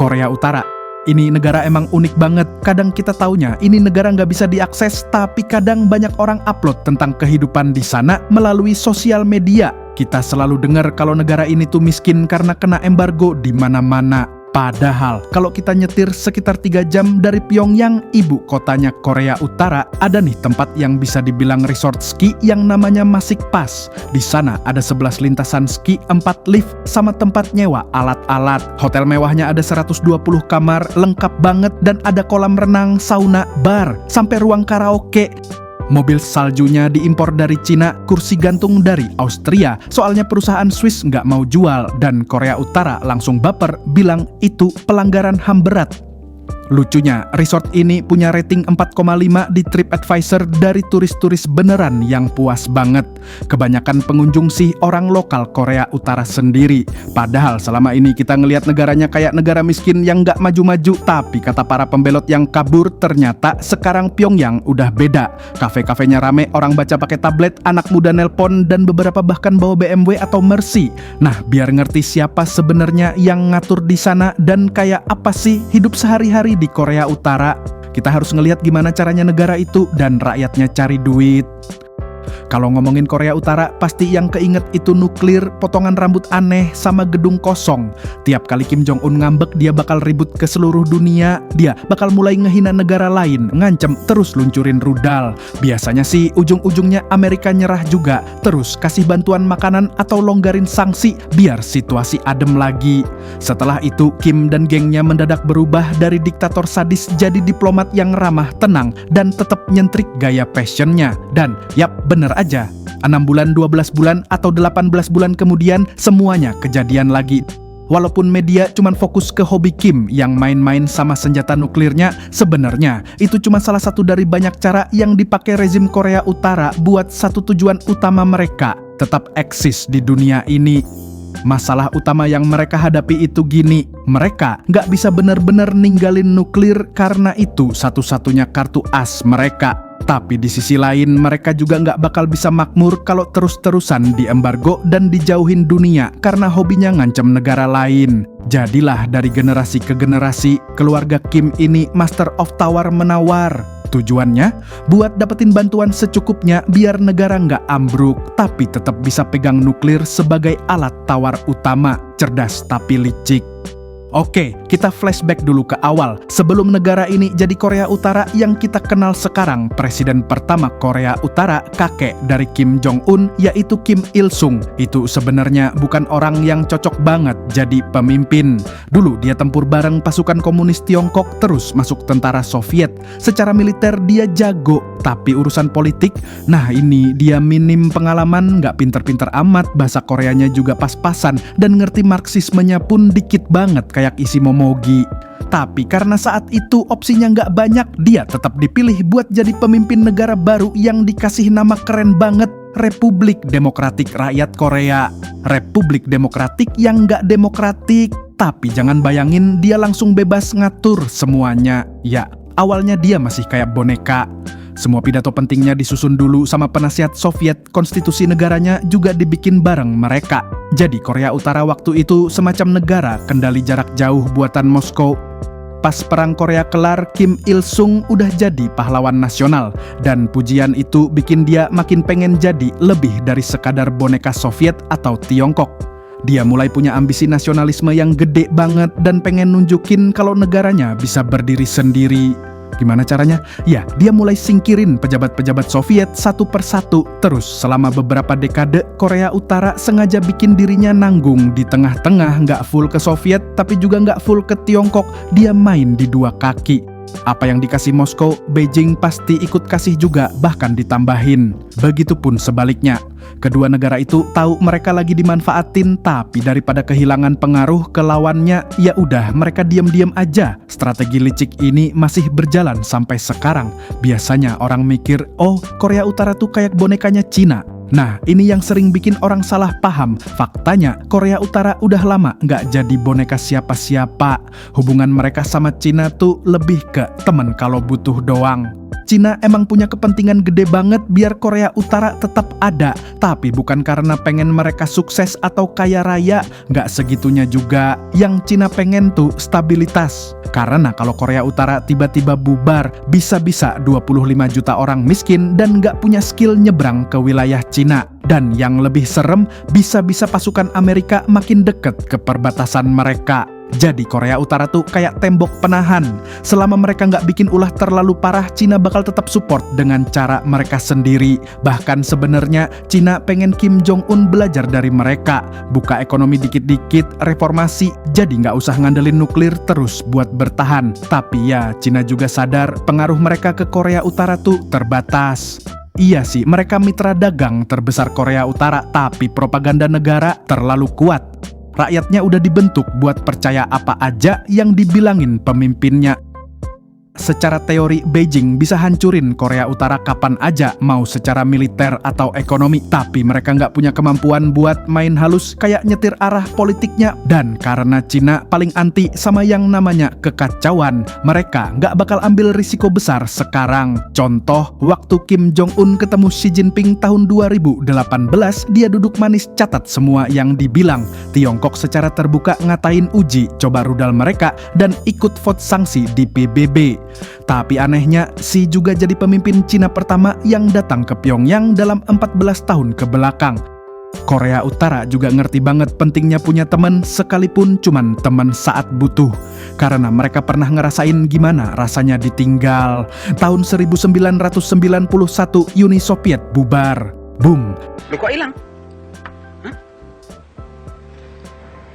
Korea Utara. Ini negara emang unik banget. Kadang kita taunya ini negara nggak bisa diakses, tapi kadang banyak orang upload tentang kehidupan di sana melalui sosial media. Kita selalu dengar kalau negara ini tuh miskin karena kena embargo di mana-mana. Padahal kalau kita nyetir sekitar 3 jam dari Pyongyang, ibu kotanya Korea Utara, ada nih tempat yang bisa dibilang resort ski yang namanya Masik Pass. Di sana ada 11 lintasan ski, 4 lift, sama tempat nyewa alat-alat. Hotel mewahnya ada 120 kamar, lengkap banget, dan ada kolam renang, sauna, bar, sampai ruang karaoke. Mobil saljunya diimpor dari Cina, kursi gantung dari Austria, soalnya perusahaan Swiss nggak mau jual, dan Korea Utara langsung baper bilang itu pelanggaran HAM berat. Lucunya, resort ini punya rating 4,5 di TripAdvisor dari turis-turis beneran yang puas banget. Kebanyakan pengunjung sih orang lokal Korea Utara sendiri. Padahal selama ini kita ngelihat negaranya kayak negara miskin yang nggak maju-maju. Tapi kata para pembelot yang kabur, ternyata sekarang Pyongyang udah beda. Kafe-kafenya rame, orang baca pakai tablet, anak muda nelpon, dan beberapa bahkan bawa BMW atau Mercy. Nah, biar ngerti siapa sebenarnya yang ngatur di sana dan kayak apa sih hidup sehari-hari di Korea Utara, kita harus ngelihat gimana caranya negara itu dan rakyatnya cari duit. Kalau ngomongin Korea Utara, pasti yang keinget itu nuklir, potongan rambut aneh, sama gedung kosong. Tiap kali Kim Jong-un ngambek, dia bakal ribut ke seluruh dunia. Dia bakal mulai ngehina negara lain, ngancem, terus luncurin rudal. Biasanya sih ujung-ujungnya Amerika nyerah juga, terus kasih bantuan makanan atau longgarin sanksi biar situasi adem lagi. Setelah itu, Kim dan gengnya mendadak berubah dari diktator sadis jadi diplomat yang ramah, tenang, dan tetap nyentrik gaya passionnya. Dan yap, bener aja, 6 bulan, 12 bulan, atau 18 bulan kemudian semuanya kejadian lagi. Walaupun media cuman fokus ke hobi Kim yang main-main sama senjata nuklirnya, sebenarnya itu cuma salah satu dari banyak cara yang dipakai rezim Korea Utara buat satu tujuan utama mereka, tetap eksis di dunia ini. Masalah utama yang mereka hadapi itu gini, mereka nggak bisa benar-benar ninggalin nuklir karena itu satu-satunya kartu as mereka. Tapi di sisi lain mereka juga nggak bakal bisa makmur kalau terus-terusan diembargo dan dijauhin dunia karena hobinya ngancem negara lain. Jadilah dari generasi ke generasi, keluarga Kim ini master of tawar-menawar. Tujuannya buat dapetin bantuan secukupnya biar negara nggak ambruk, tapi tetap bisa pegang nuklir sebagai alat tawar utama. Cerdas tapi licik. Oke, kita flashback dulu ke awal. Sebelum negara ini jadi Korea Utara yang kita kenal sekarang, presiden pertama Korea Utara, kakek dari Kim Jong-un, yaitu Kim Il-sung. Itu sebenarnya bukan orang yang cocok banget jadi pemimpin. Dulu dia tempur bareng pasukan komunis Tiongkok, terus masuk tentara Soviet. Secara militer dia jago, tapi urusan politik, nah ini dia minim pengalaman, nggak pinter-pinter amat, bahasa Koreanya juga pas-pasan, dan ngerti marxismenya pun dikit banget kayak isi momogi. Tapi karena saat itu opsinya nggak banyak, dia tetap dipilih buat jadi pemimpin negara baru yang dikasih nama keren banget, Republik Demokratik Rakyat Korea. Republik Demokratik yang nggak demokratik. Tapi jangan bayangin dia langsung bebas ngatur semuanya. Ya, awalnya dia masih kayak boneka. Semua pidato pentingnya disusun dulu sama penasihat Soviet, konstitusi negaranya juga dibikin bareng mereka. Jadi Korea Utara waktu itu semacam negara kendali jarak jauh buatan Moskow. Pas perang Korea kelar, Kim Il-sung udah jadi pahlawan nasional. Dan pujian itu bikin dia makin pengen jadi lebih dari sekadar boneka Soviet atau Tiongkok. Dia mulai punya ambisi nasionalisme yang gede banget dan pengen nunjukin kalau negaranya bisa berdiri sendiri. Gimana caranya? Ya, dia mulai singkirin pejabat-pejabat Soviet satu persatu. Terus selama beberapa dekade, Korea Utara sengaja bikin dirinya nanggung di tengah-tengah, nggak full ke Soviet, tapi juga nggak full ke Tiongkok. Dia main di dua kaki. Apa yang dikasih Moskow, Beijing pasti ikut kasih juga, bahkan ditambahin. Begitupun sebaliknya. Kedua negara itu tahu mereka lagi dimanfaatin, tapi daripada kehilangan pengaruh ke lawannya, ya udah mereka diam-diam aja. Strategi licik ini masih berjalan sampai sekarang. Biasanya orang mikir, oh Korea Utara tuh kayak bonekanya Cina. Nah, ini yang sering bikin orang salah paham. Faktanya, Korea Utara udah lama nggak jadi boneka siapa-siapa. Hubungan mereka sama Cina tuh lebih ke temen kalau butuh doang. Cina emang punya kepentingan gede banget biar Korea Utara tetap ada, tapi bukan karena pengen mereka sukses atau kaya raya, nggak segitunya juga. Yang Cina pengen tuh stabilitas. Karena kalau Korea Utara tiba-tiba bubar, bisa-bisa 25 juta orang miskin dan nggak punya skill nyebrang ke wilayah Cina. Dan yang lebih serem, bisa-bisa pasukan Amerika makin deket ke perbatasan mereka. Jadi Korea Utara tuh kayak tembok penahan. Selama mereka nggak bikin ulah terlalu parah, Cina bakal tetap support dengan cara mereka sendiri. Bahkan sebenarnya Cina pengen Kim Jong-un belajar dari mereka. Buka ekonomi dikit-dikit, reformasi, jadi nggak usah ngandelin nuklir terus buat bertahan. Tapi ya, Cina juga sadar pengaruh mereka ke Korea Utara tuh terbatas. Iya sih, mereka mitra dagang terbesar Korea Utara, tapi propaganda negara terlalu kuat. Rakyatnya udah dibentuk buat percaya apa aja yang dibilangin pemimpinnya. Secara teori, Beijing bisa hancurin Korea Utara kapan aja, mau secara militer atau ekonomi. Tapi mereka nggak punya kemampuan buat main halus kayak nyetir arah politiknya. Dan karena Cina paling anti sama yang namanya kekacauan, mereka nggak bakal ambil risiko besar sekarang. Contoh, waktu Kim Jong-un ketemu Xi Jinping tahun 2018, dia duduk manis catat semua yang dibilang. Tiongkok secara terbuka ngatain uji coba rudal mereka dan ikut vote sanksi di PBB. Tapi anehnya, Xi juga jadi pemimpin Cina pertama yang datang ke Pyongyang dalam 14 tahun ke belakang. Korea Utara juga ngerti banget pentingnya punya teman sekalipun cuman teman saat butuh. Karena mereka pernah ngerasain gimana rasanya ditinggal. Tahun 1991 Uni Soviet bubar. Boom. Lu kok hilang?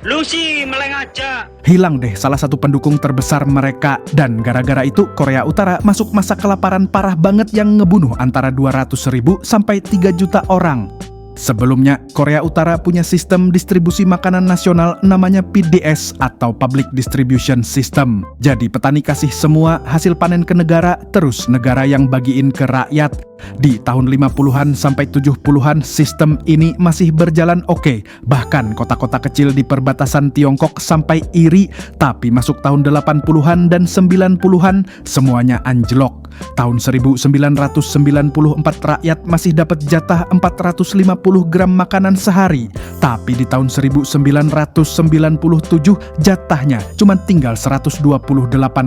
Lu sih meleng aja. Hilang deh salah satu pendukung terbesar mereka. Dan gara-gara itu Korea Utara masuk masa kelaparan parah banget yang ngebunuh antara 200.000 sampai 3 juta orang. Sebelumnya, Korea Utara punya sistem distribusi makanan nasional namanya PDS atau Public Distribution System. Jadi petani kasih semua hasil panen ke negara, terus negara yang bagiin ke rakyat. Di tahun 50-an sampai 70-an sistem ini masih berjalan oke. Bahkan kota-kota kecil di perbatasan Tiongkok sampai iri. Tapi masuk tahun 80-an dan 90-an semuanya anjlok. Tahun 1994 rakyat masih dapat jatah 450 gram makanan sehari. Tapi di tahun 1997 jatahnya cuma tinggal 128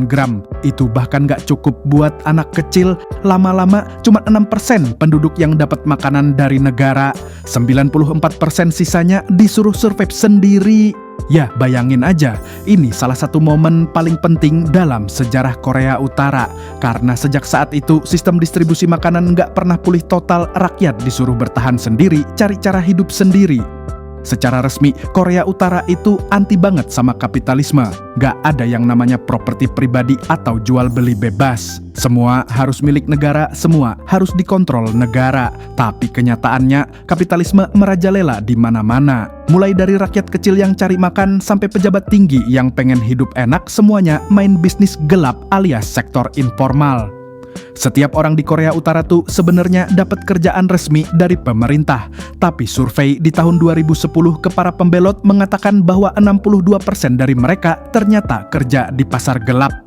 gram. Itu bahkan gak cukup buat anak kecil. Lama-lama cuma 6% penduduk yang dapat makanan dari negara. 94% sisanya disuruh survive sendiri. Ya, bayangin aja, ini salah satu momen paling penting dalam sejarah Korea Utara. Karena sejak saat itu, sistem distribusi makanan nggak pernah pulih total, rakyat disuruh bertahan sendiri, cari cara hidup sendiri. Secara resmi, Korea Utara itu anti banget sama kapitalisme. Gak ada yang namanya properti pribadi atau jual beli bebas. Semua harus milik negara, semua harus dikontrol negara. Tapi kenyataannya, kapitalisme merajalela di mana-mana. Mulai dari rakyat kecil yang cari makan sampai pejabat tinggi yang pengen hidup enak, semuanya main bisnis gelap alias sektor informal. Setiap orang di Korea Utara tuh sebenarnya dapat kerjaan resmi dari pemerintah. Tapi survei di tahun 2010 ke para pembelot mengatakan bahwa 62% dari mereka ternyata kerja di pasar gelap.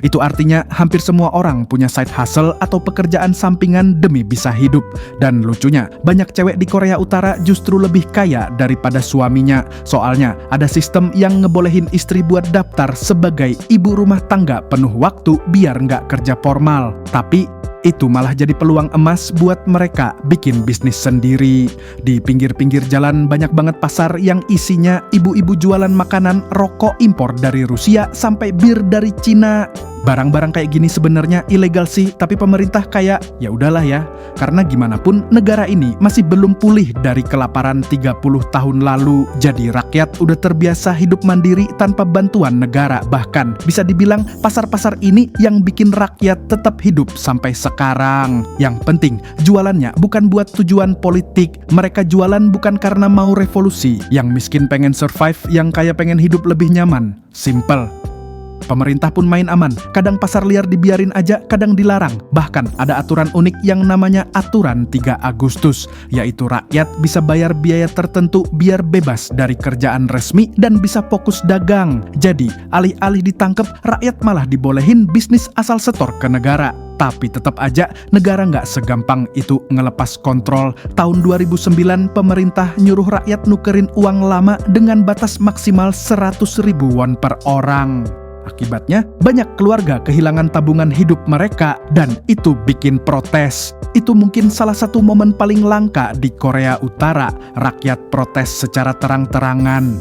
Itu artinya hampir semua orang punya side hustle atau pekerjaan sampingan demi bisa hidup. Dan lucunya, banyak cewek di Korea Utara justru lebih kaya daripada suaminya. Soalnya ada sistem yang ngebolehin istri buat daftar sebagai ibu rumah tangga penuh waktu biar nggak kerja formal. Tapi itu malah jadi peluang emas buat mereka bikin bisnis sendiri. Di pinggir-pinggir jalan banyak banget pasar yang isinya ibu-ibu jualan makanan, rokok impor dari Rusia sampai bir dari Cina. Barang-barang kayak gini sebenarnya ilegal sih, tapi pemerintah kayak ya udahlah ya. Karena gimana pun negara ini masih belum pulih dari kelaparan 30 tahun lalu. Jadi rakyat udah terbiasa hidup mandiri tanpa bantuan negara. Bahkan bisa dibilang pasar-pasar ini yang bikin rakyat tetap hidup sampai sekarang. Yang penting jualannya bukan buat tujuan politik. Mereka jualan bukan karena mau revolusi. Yang miskin pengen survive, yang kaya pengen hidup lebih nyaman. Simple. Pemerintah pun main aman, kadang pasar liar dibiarin aja, kadang dilarang. Bahkan ada aturan unik yang namanya Aturan 3 Agustus, yaitu rakyat bisa bayar biaya tertentu biar bebas dari kerjaan resmi dan bisa fokus dagang. Jadi, alih-alih ditangkep, rakyat malah dibolehin bisnis asal setor ke negara. Tapi tetap aja negara nggak segampang itu ngelepas kontrol. Tahun 2009 pemerintah nyuruh rakyat nukerin uang lama dengan batas maksimal 100.000 won per orang. Akibatnya, banyak keluarga kehilangan tabungan hidup mereka dan itu bikin protes. Itu mungkin salah satu momen paling langka di Korea Utara, rakyat protes secara terang-terangan.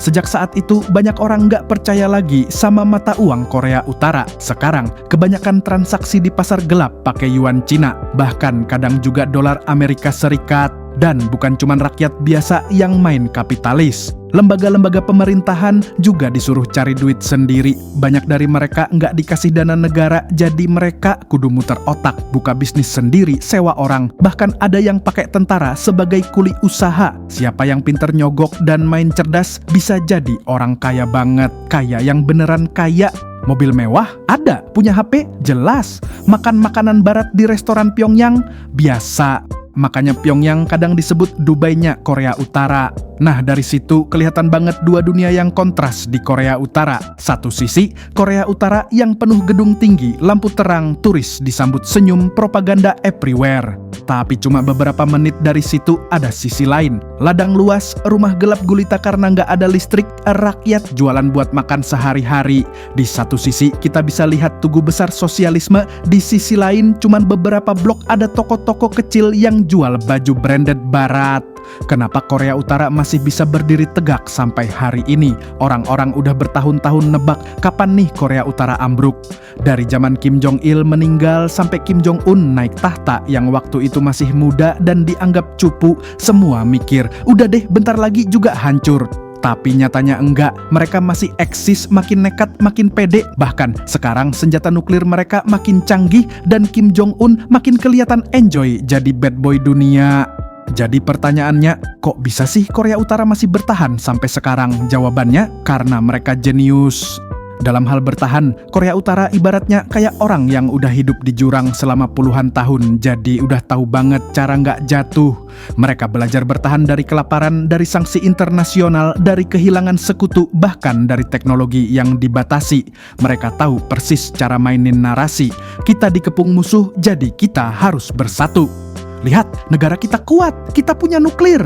Sejak saat itu, banyak orang nggak percaya lagi sama mata uang Korea Utara. Sekarang, kebanyakan transaksi di pasar gelap pakai yuan Cina, bahkan kadang juga dolar Amerika Serikat. Dan bukan cuma rakyat biasa yang main kapitalis. Lembaga-lembaga pemerintahan juga disuruh cari duit sendiri. Banyak dari mereka nggak dikasih dana negara, jadi mereka kudu muter otak, buka bisnis sendiri, sewa orang. Bahkan ada yang pakai tentara sebagai kuli usaha. Siapa yang pinter nyogok dan main cerdas bisa jadi orang kaya banget. Kaya yang beneran kaya. Mobil mewah? Ada. Punya HP? Jelas. Makan makanan barat di restoran Pyongyang? Biasa. Makanya Pyongyang kadang disebut Dubai-nya Korea Utara. Nah, dari situ kelihatan banget dua dunia yang kontras di Korea Utara. Satu sisi, Korea Utara yang penuh gedung tinggi, lampu terang, turis disambut senyum, propaganda everywhere. Tapi cuma beberapa menit dari situ ada sisi lain. Ladang luas, rumah gelap gulita karena nggak ada listrik, rakyat jualan buat makan sehari-hari. Di satu sisi kita bisa lihat tugu besar sosialisme, di sisi lain cuma beberapa blok ada toko-toko kecil yang jual baju branded barat. Kenapa Korea Utara masih bisa berdiri tegak sampai hari ini? Orang-orang udah bertahun-tahun nebak kapan nih Korea Utara ambruk. Dari zaman Kim Jong-il meninggal sampai Kim Jong-un naik tahta yang waktu itu masih muda dan dianggap cupu, semua mikir, udah deh bentar lagi juga hancur. Tapi nyatanya enggak, mereka masih eksis, makin nekat, makin pede. Bahkan sekarang senjata nuklir mereka makin canggih dan Kim Jong-un makin kelihatan enjoy jadi bad boy dunia. Jadi pertanyaannya, kok bisa sih Korea Utara masih bertahan sampai sekarang? Jawabannya, karena mereka jenius. Dalam hal bertahan, Korea Utara ibaratnya kayak orang yang udah hidup di jurang selama puluhan tahun, jadi udah tahu banget cara nggak jatuh. Mereka belajar bertahan dari kelaparan, dari sanksi internasional, dari kehilangan sekutu, bahkan dari teknologi yang dibatasi. Mereka tahu persis cara mainin narasi. Kita dikepung musuh, jadi kita harus bersatu. Lihat, negara kita kuat, kita punya nuklir.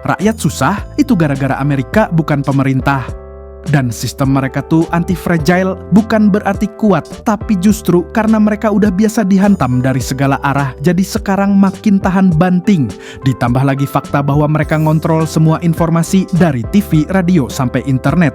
Rakyat susah, itu gara-gara Amerika, bukan pemerintah. Dan sistem mereka tuh anti-fragile, bukan berarti kuat, tapi justru karena mereka udah biasa dihantam dari segala arah, jadi sekarang makin tahan banting. Ditambah lagi fakta bahwa mereka ngontrol semua informasi dari TV, radio, sampai internet.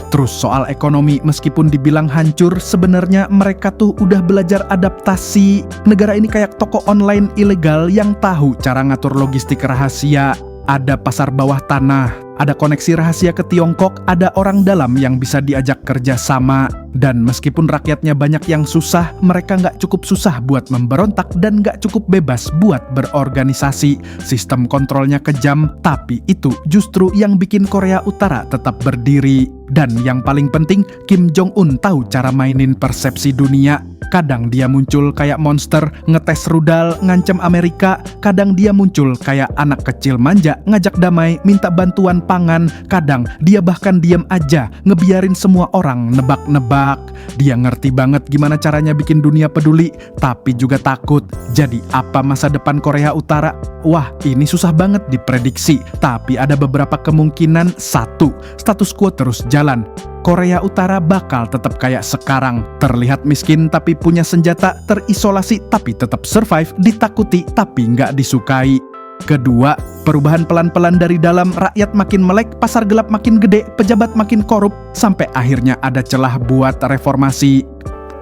Terus soal ekonomi, meskipun dibilang hancur, sebenarnya mereka tuh udah belajar adaptasi. Negara ini kayak toko online ilegal yang tahu cara ngatur logistik rahasia. Ada pasar bawah tanah, ada koneksi rahasia ke Tiongkok, ada orang dalam yang bisa diajak kerja sama. Dan meskipun rakyatnya banyak yang susah, mereka nggak cukup susah buat memberontak dan nggak cukup bebas buat berorganisasi. Sistem kontrolnya kejam, tapi itu justru yang bikin Korea Utara tetap berdiri. Dan yang paling penting, Kim Jong-un tahu cara mainin persepsi dunia. Kadang dia muncul kayak monster, ngetes rudal, ngancem Amerika. Kadang dia muncul kayak anak kecil manja, ngajak damai, minta bantuan pangan. Kadang dia bahkan diam aja, ngebiarin semua orang nebak-nebak. Dia ngerti banget gimana caranya bikin dunia peduli, tapi juga takut. Jadi apa masa depan Korea Utara? Wah, ini susah banget diprediksi. Tapi ada beberapa kemungkinan. Satu, status quo terus jalan. Korea Utara bakal tetap kayak sekarang. Terlihat miskin tapi punya senjata, terisolasi tapi tetap survive, ditakuti tapi nggak disukai. Kedua, perubahan pelan-pelan dari dalam, rakyat makin melek, pasar gelap makin gede, pejabat makin korup, sampai akhirnya ada celah buat reformasi.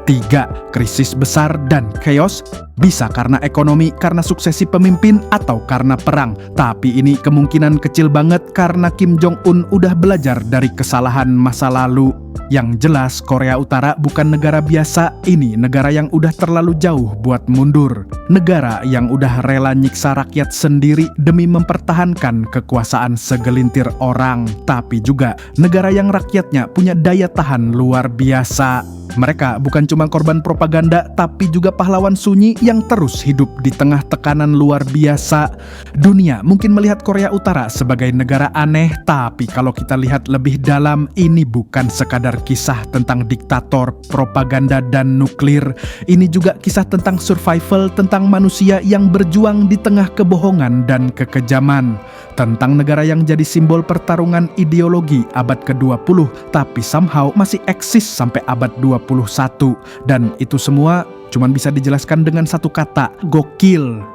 3. Krisis besar dan chaos. Bisa karena ekonomi, karena suksesi pemimpin, atau karena perang. Tapi ini kemungkinan kecil banget karena Kim Jong-un udah belajar dari kesalahan masa lalu. Yang jelas Korea Utara bukan negara biasa, ini negara yang udah terlalu jauh buat mundur. Negara yang udah rela nyiksa rakyat sendiri demi mempertahankan kekuasaan segelintir orang. Tapi juga negara yang rakyatnya punya daya tahan luar biasa. Mereka bukan cuma korban propaganda, tapi juga pahlawan sunyi yang terus hidup di tengah tekanan luar biasa. Dunia mungkin melihat Korea Utara sebagai negara aneh, tapi kalau kita lihat lebih dalam, ini bukan sekadar kisah tentang diktator, propaganda, dan nuklir. Ini juga kisah tentang survival, tentang manusia yang berjuang di tengah kebohongan dan kekejaman. Tentang negara yang jadi simbol pertarungan ideologi abad ke-20, tapi somehow masih eksis sampai abad 21. Dan itu semua cuman bisa dijelaskan dengan satu kata, gokil.